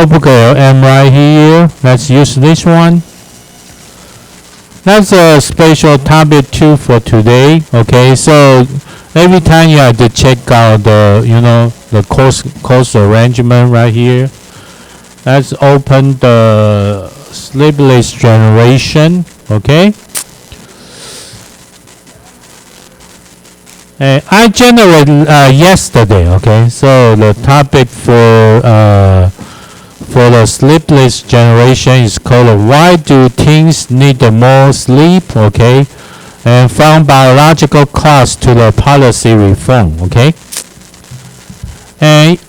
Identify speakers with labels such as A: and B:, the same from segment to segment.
A: notebook LM right here. Let's use this one. That's a special topic 2 for today. Okay, so every time you have to check out the the course arrangement right here. Let's open the Sleepless generation. Okay. I generated yesterday. Okay, so the topic for the sleepless generation is called "Why Do Teens Need More Sleep?" Okay, and from biological cause to the policy reform. Okay, and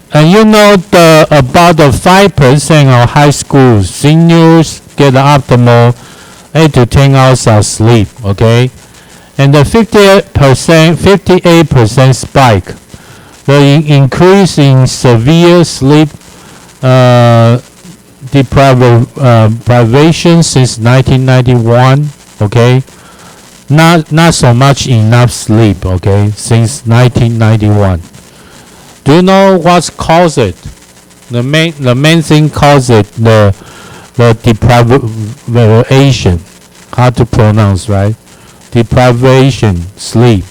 A: about the 5% of high school seniors get optimal 8 to 10 hours of sleep. Okay. And the 58% spike, the increase in severe sleep deprivation since 1991. Okay, not so much enough sleep. Okay, since 1991. Do you know what's caused it? The main thing caused it the deprivation. Hard to pronounce, right? Deprivation, sleep.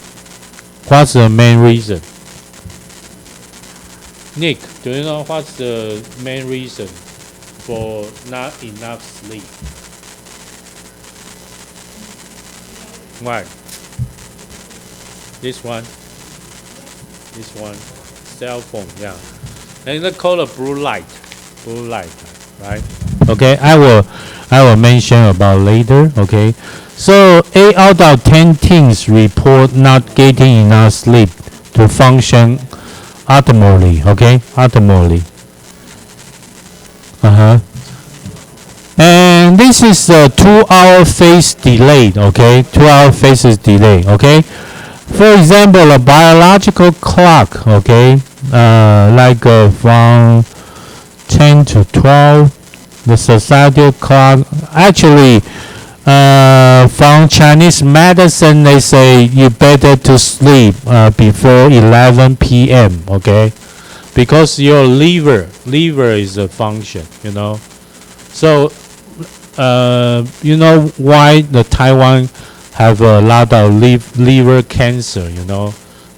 A: What's the main reason? Nick, do you know what's the main reason for not enough sleep? Why? This one, cell phone, yeah. And they call it blue light, right? Okay, I will mention about later. Okay. So 8 out of 10 teens report not getting enough sleep to function optimally. Okay, optimally. And this is a 2-hour phase delay. Okay, 2-hour phase is delay. Okay. For example, a biological clock. Okay, from 10 to 12, the societal clock actually. From Chinese medicine, they say you better to sleep before 11 p.m. Okay, because your liver is a function. So why the Taiwan have a lot of liver cancer.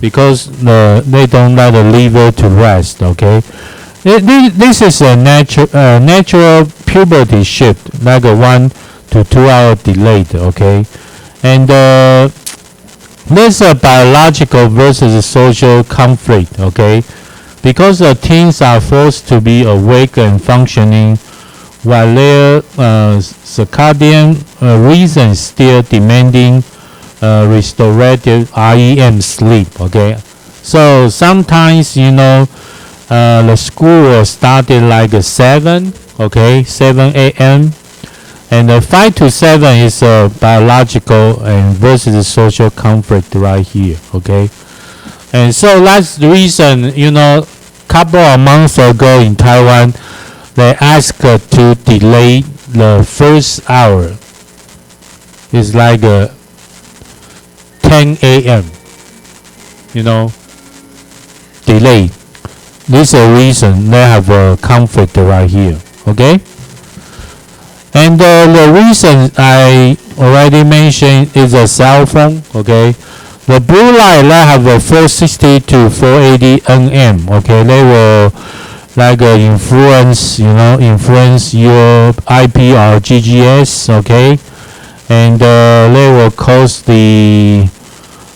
A: Because they don't let the liver to rest. Okay, this is a natural puberty shift, like a 1 to 2 hour delayed. Okay, and there's a biological versus social conflict. Okay, because the teens are forced to be awake and functioning while their circadian rhythm is still demanding restorative REM sleep. Okay, so sometimes the school will start like 7 a.m. And 5 to 7 is a biological and versus social conflict right here. Okay, and so that's the reason couple of months ago in Taiwan they asked to delay the first hour. It's like 10 a.m. Delay. This is a reason they have a conflict right here. Okay. And the reason I already mentioned is a cell phone. Okay, the blue light they have a 460 to 480 nm. Okay, they will like influence your IP or GGS. Okay, and they will cause the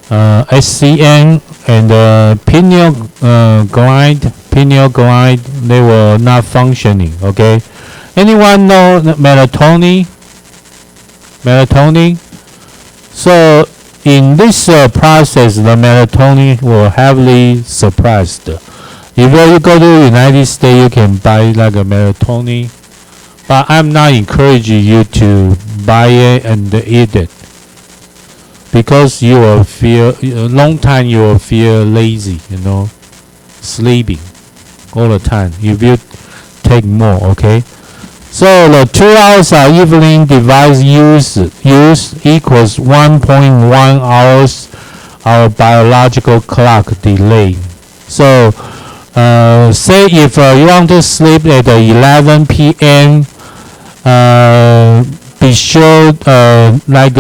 A: SCN and pineal gland. They will not functioning. Okay. Anyone know melatonin? So in this process, the melatonin will heavily suppressed. If you go to the United States, you can buy like a melatonin, but I'm not encouraging you to buy it and eat it because you will feel long time you will feel lazy, sleeping all the time. If you take more, okay. So the 2 hours of evening device use equals 1.1 hours of biological clock delay. So say if you want to sleep at 11 p.m., be sure like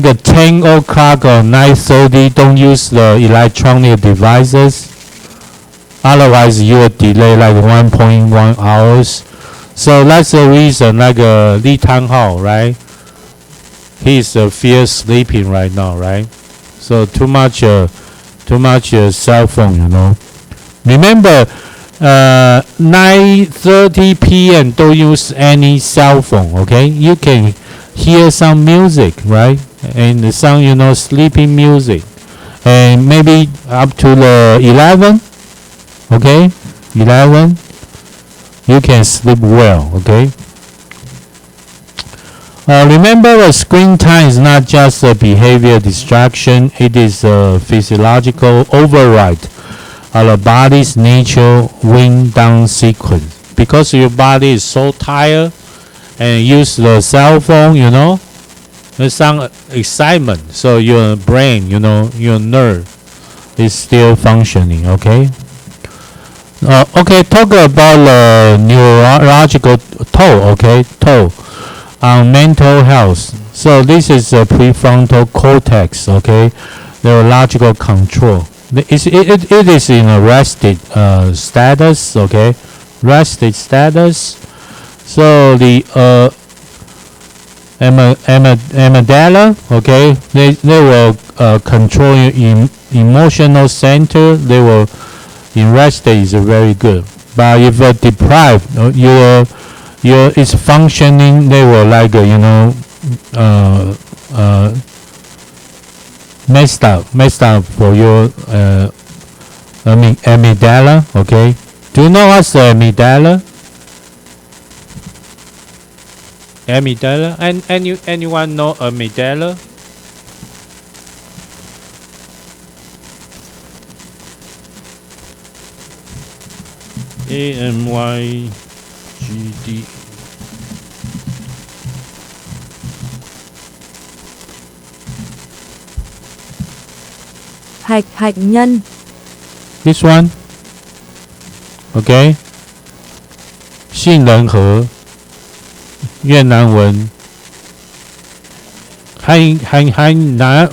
A: a 10 o'clock or 9:30, don't use the electronic devices. Otherwise, you will delay like 1.1 hours. So that's the reason, like Lee Tan Hao, right? He's fear sleeping right now, right? So too much cell phone, you know. Remember, 9:30 p.m. don't use any cell phone, okay? You can hear some music, right? And some, you know, sleeping music. And maybe up to the 11, okay? 11, you can sleep well, okay? Remember, the screen time is not just a behavior distraction, it is a physiological override of the body's natural wind down sequence. Because your body is so tired and use the cell phone, you know, there's some excitement, so your brain, you know, your nerve is still functioning, okay? Okay, talk about the neurological toll, okay, toll on mental health. So this is a prefrontal cortex, okay, neurological control. It is in a rested status, okay, rested status. So the amygdala, okay, they will control your emotional center. They will in rested is very good. But if deprived, your it's functioning. They will like you know messed up for your amygdala. Okay, do you know what's the amygdala? Amygdala, and anyone know amygdala? AMYGD.
B: Hạch nhân.
A: This one, okay. 杏仁核，越南文，还难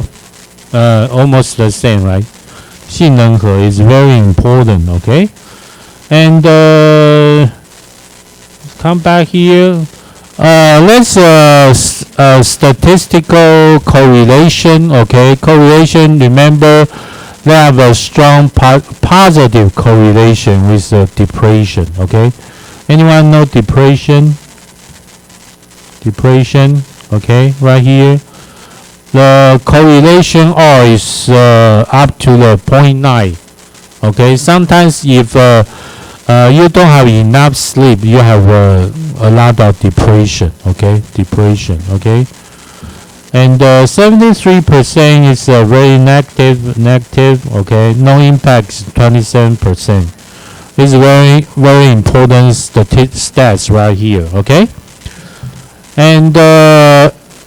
A: ，almost the same, right? 杏仁核 is very important, okay. And come back here. Let's statistical correlation. Okay, correlation. Remember, they have a strong positive correlation with depression. Okay, anyone know depression? Depression. Okay, right here. The correlation R is up to the 0.9. Okay, sometimes if you don't have enough sleep, you have a lot of depression. Okay, depression. Okay, and 73% is very negative. Okay, no impact is 27%. It's very important stats right here. Okay, and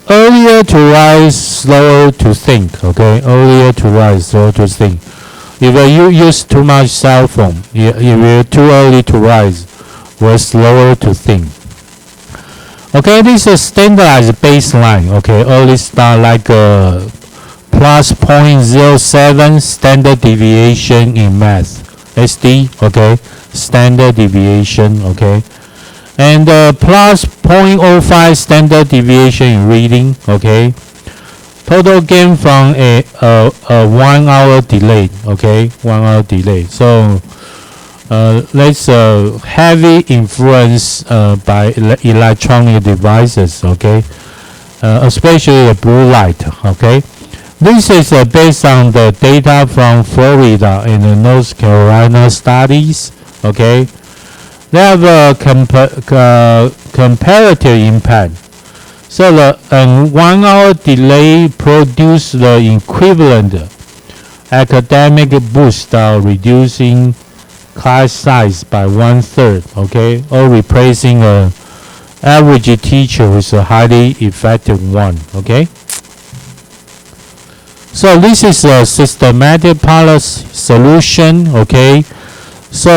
A: earlier to rise, slower to think. Okay, earlier to rise, slower to think. If you use too much cell phone, if you're too early to rise, we're slower to think. Okay, this is a standardized baseline. Okay, early start like plus 0.07 standard deviation in math. SD, okay, standard deviation, okay. And plus 0.05 standard deviation in reading, okay. Total gain from a 1 hour delay, okay, 1 hour delay. So let's heavy influence by electronic devices, okay, especially the blue light, okay. This is based on the data from Florida and the North Carolina studies, okay. They have a comparative impact. So the 1 hour delay produce the equivalent academic boost of reducing class size by 1/3, okay, or replacing a average teacher with a highly effective one, okay. So this is a systematic policy solution, okay? So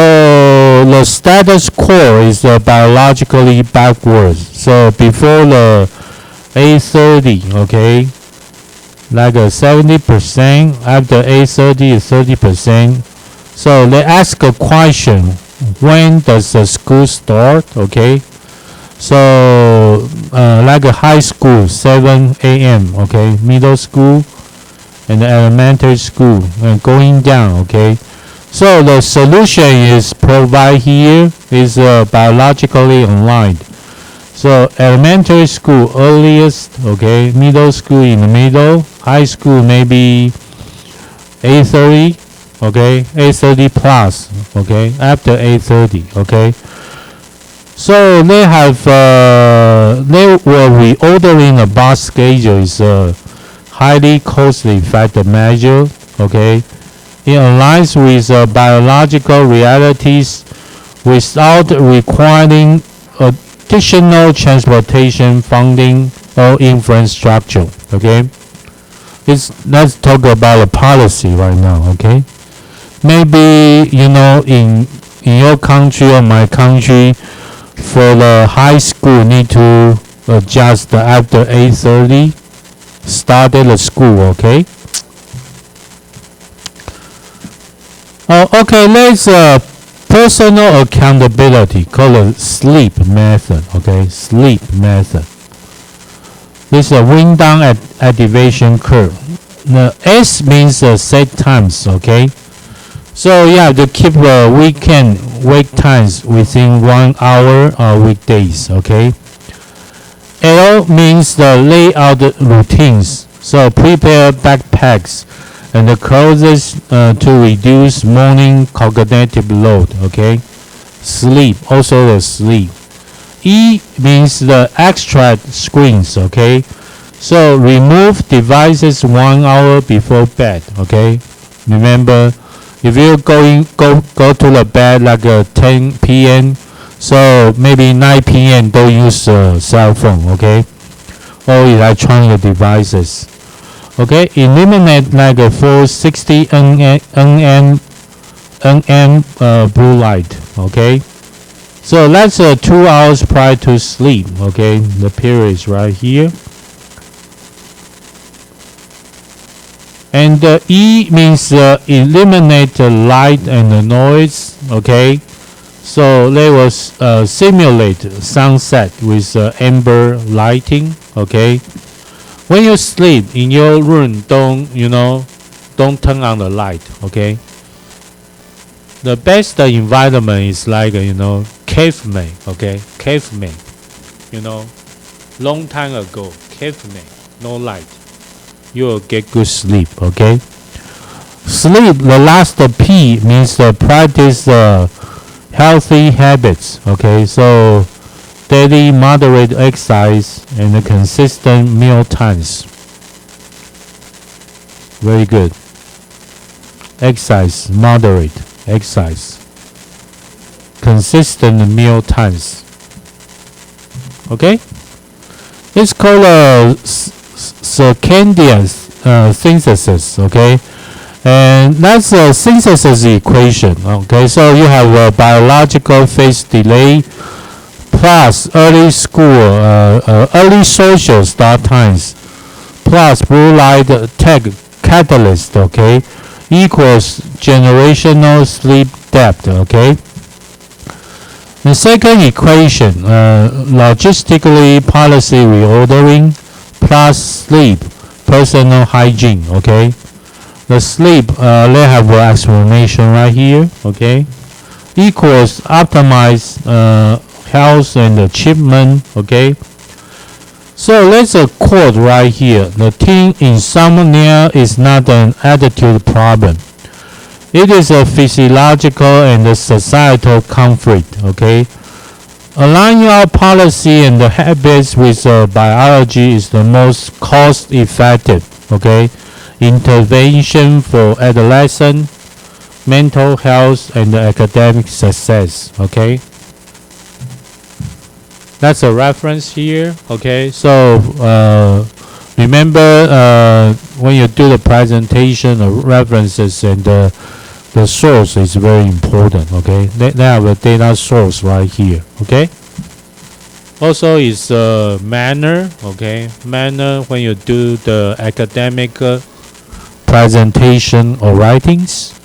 A: the status quo is biologically backwards. So before the A30, okay, like a 70%, after A30 is 30%. So they ask a question, when does the school start, okay? So like a high school, 7 a.m., okay, middle school and elementary school, and going down, okay? So the solution is provided here is biologically aligned. So elementary school earliest, okay, middle school in the middle, high school maybe 8:30, okay, 8:30 plus, okay, after 8:30, okay. So they have they were reordering the bus schedule is a highly cost-effective measure, okay. It aligns with biological realities without requiring additional transportation funding or infrastructure. Okay, let's talk about the policy right now. Okay, maybe in your country or my country, for the high school need to adjust after 8:30 started the school. Okay. Okay, let's personal accountability called the sleep method. Okay, sleep method. This is a wind down activation curve. The S means set times. Okay, so you have to keep the weekend wake times within 1 hour weekdays. Okay. L means the layout routines. So prepare backpacks and the clothes to reduce morning cognitive load. Okay, sleep, also the sleep. E means the extract screens. Okay, so remove devices 1 hour before bed. Okay, remember, if you're go to the bed like 10 p.m., so maybe 9 p.m. don't use cell phone. Okay, or electronic devices. Okay, eliminate like 460 nm blue light. Okay, so that's 2 hours prior to sleep. Okay, the period is right here. And E means eliminate the light and the noise. Okay, so they will simulate sunset with amber lighting. Okay. When you sleep in your room, don't turn on the light. Okay. The best environment is like caveman. Okay, caveman. Long time ago, caveman, no light. You will get good sleep. Okay. Sleep. The last P means practice healthy habits. Okay, so daily moderate exercise and consistent meal times. Very good. Exercise, moderate exercise. Consistent meal times. Okay? It's called circadian synthesis. Okay? And that's a synthesis equation. Okay, so you have a biological phase delay plus early school, early social start times, plus blue light tech catalyst, okay, equals generational sleep depth. Okay. The second equation, logistically policy reordering plus sleep, personal hygiene. Okay. The sleep, they have an explanation right here. Okay. Equals optimize health and achievement. Okay, so let's quote right here. The teen insomnia is not an attitude problem. It is a physiological and a societal conflict. Okay, aligning our policy and the habits with biology is the most cost-effective. Okay, intervention for adolescent mental health and academic success. Okay. That's a reference here. Okay, so Remember, when you do the presentation, references and the source is very important. Okay, they have a data source right here. Okay. Also, is manner. Okay, manner when you do the academic presentation or writings.